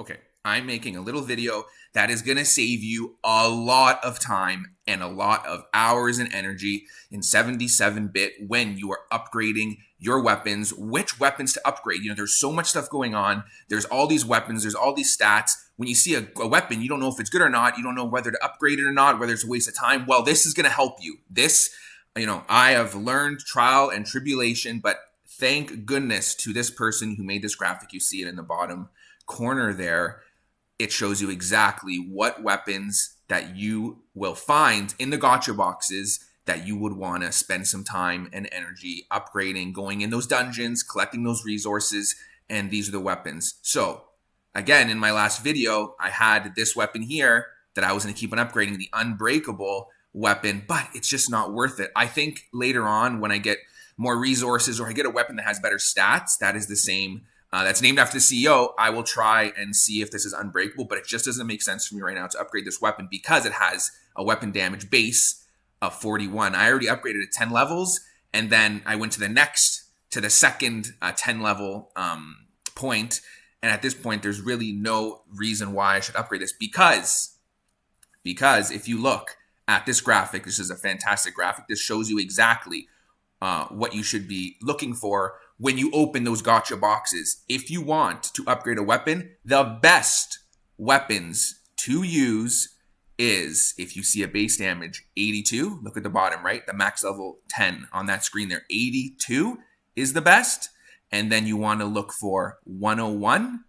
Okay, I'm making a little video that is going to save you a lot of time and a lot of hours and energy in 77-bit when you are upgrading your weapons, which weapons to upgrade. There's so much stuff going on. There's all these weapons, there's all these stats. When you see a weapon, you don't know if it's good or not. You don't know whether to upgrade it or not, whether it's a waste of time. Well, this is going to help you. I have learned trial and tribulation, but thank goodness to this person who made this graphic. You see it in the bottom corner there. It shows you exactly what weapons that you will find in the gotcha boxes that you would want to spend some time and energy upgrading, going in those dungeons, collecting those resources, and these are the weapons. So again, in my last video, I had this weapon here that I was going to keep on upgrading, the Unbreakable weapon, but it's just not worth it. I think later on when I get more resources or I get a weapon that has better stats, that is the same, that's named after the CEO, I will try and see if this is unbreakable, but it just doesn't make sense for me right now to upgrade this weapon because it has a weapon damage base of 41. I already upgraded it 10 levels, and then I went to the second 10 level point, and at this point, there's really no reason why I should upgrade this because if you look at this graphic, this is a fantastic graphic. This shows you exactly what you should be looking for when you open those gotcha boxes. If you want to upgrade a weapon, the best weapons to use is if you see a base damage 82, look at the bottom, right? The max level 10 on that screen there. 82 is the best. And then you want to look for 101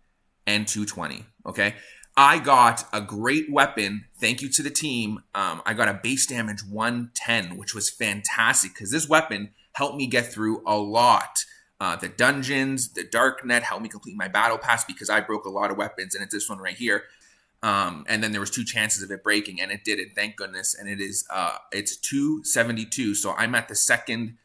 and 220, okay? I got a great weapon. Thank you to the team. I got a base damage 110, which was fantastic because this weapon helped me get through a lot. The dungeons, the darknet helped me complete my battle pass because I broke a lot of weapons, and it's this one right here. And then there was 2 chances of it breaking, and it did it, thank goodness. And it's 272. So I'm at the second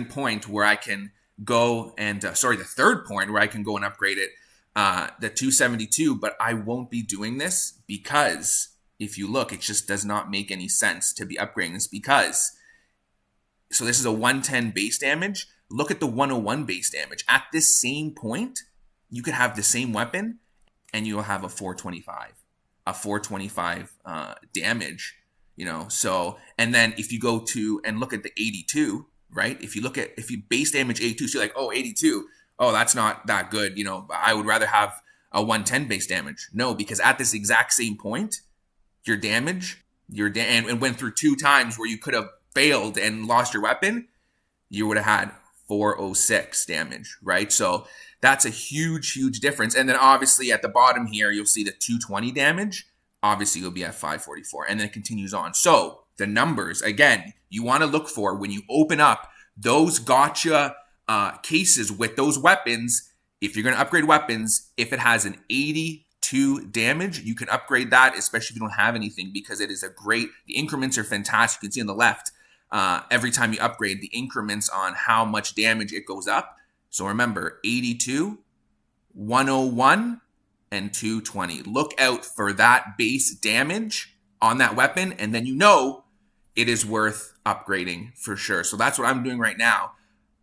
point where I can go and the third point where I can go and upgrade it. The 272, but I won't be doing this because if you look, it just does not make any sense to be upgrading this so this is a 110 base damage. Look at the 101 base damage. At this same point, you could have the same weapon and you'll have a 425 damage, so, and then if you go to and look at the 82, right? If you base damage 82, so you're like, oh, 82, oh, that's not that good. I would rather have a 110 base damage. No, because at this exact same point, your damage, and went through 2 times where you could have failed and lost your weapon, you would have had 406 damage, right? So that's a huge, huge difference. And then obviously at the bottom here, you'll see the 220 damage. Obviously, you'll be at 544, and then it continues on. So the numbers, again, you want to look for when you open up those gotcha cases with those weapons. If you're going to upgrade weapons, if it has an 82 damage, you can upgrade that, especially if you don't have anything, because it is the increments are fantastic. You can see on the left, every time you upgrade, the increments on how much damage it goes up. So remember, 82, 101, and 220. Look out for that base damage on that weapon, and then it is worth upgrading for sure. So that's what I'm doing right now.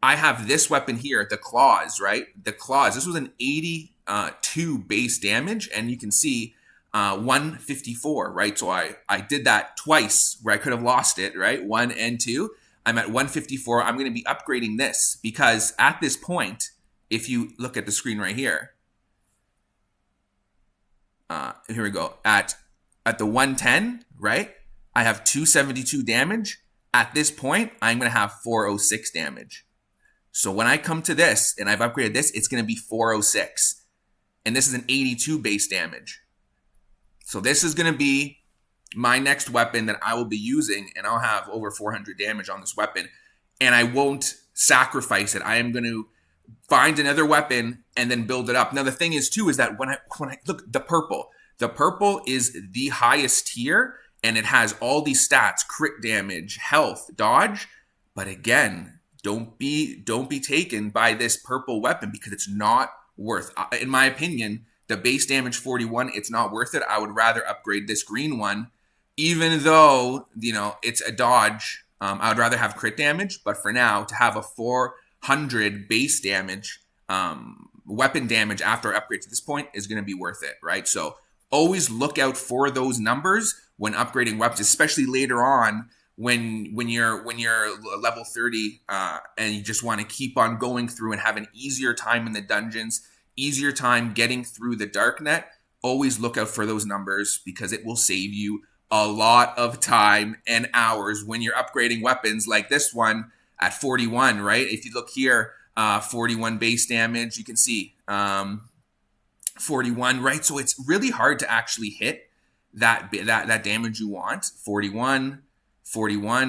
I have this weapon here, the Claws, right? The Claws. This was an 82 base damage, and you can see 154, right? So I did that twice where I could have lost it, right? 1 and 2. I'm at 154. I'm going to be upgrading this because at this point, if you look at the screen right here, here we go. At the 110, right? I have 272 damage. At this point, I'm going to have 406 damage. So when I come to this and I've upgraded this, it's going to be 406. And this is an 82 base damage. So this is going to be my next weapon that I will be using, and I'll have over 400 damage on this weapon. And I won't sacrifice it. I am going to find another weapon and then build it up. Now the thing is too is that when I look, the purple is the highest tier, and it has all these stats: crit damage, health, dodge. But again, don't be taken by this purple weapon because it's not worth, in my opinion, the base damage 41, it's not worth it. I would rather upgrade this green one, even though, it's a dodge. I would rather have crit damage, but for now, to have a 400 base damage weapon damage after upgrade to this point is going to be worth it, right? So always look out for those numbers when upgrading weapons, especially later on when you're level 30 and you just want to keep on going through and have an easier time in the dungeons, easier time getting through the darknet. Always look out for those numbers because it will save you a lot of time and hours when you're upgrading weapons like this one at 41, right? If you look here, 41 base damage, you can see 41, right? So it's really hard to actually hit that damage you want. 41,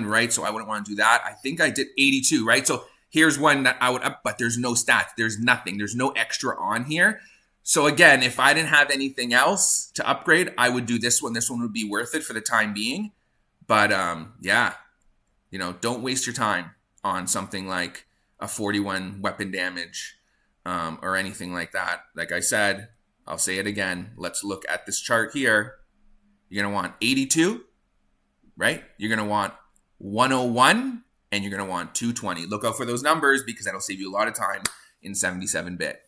right? So I wouldn't want to do that. I think I did 82, right? So here's one that I would up, but there's no stats. There's nothing. There's no extra on here. So again, if I didn't have anything else to upgrade, I would do this one. This one would be worth it for the time being. But yeah, don't waste your time on something like a 41 weapon damage or anything like that. Like I said, I'll say it again. Let's look at this chart here. You're going to want 82, right? You're going to want 101, and you're going to want 220. Look out for those numbers because that'll save you a lot of time in 77-bit.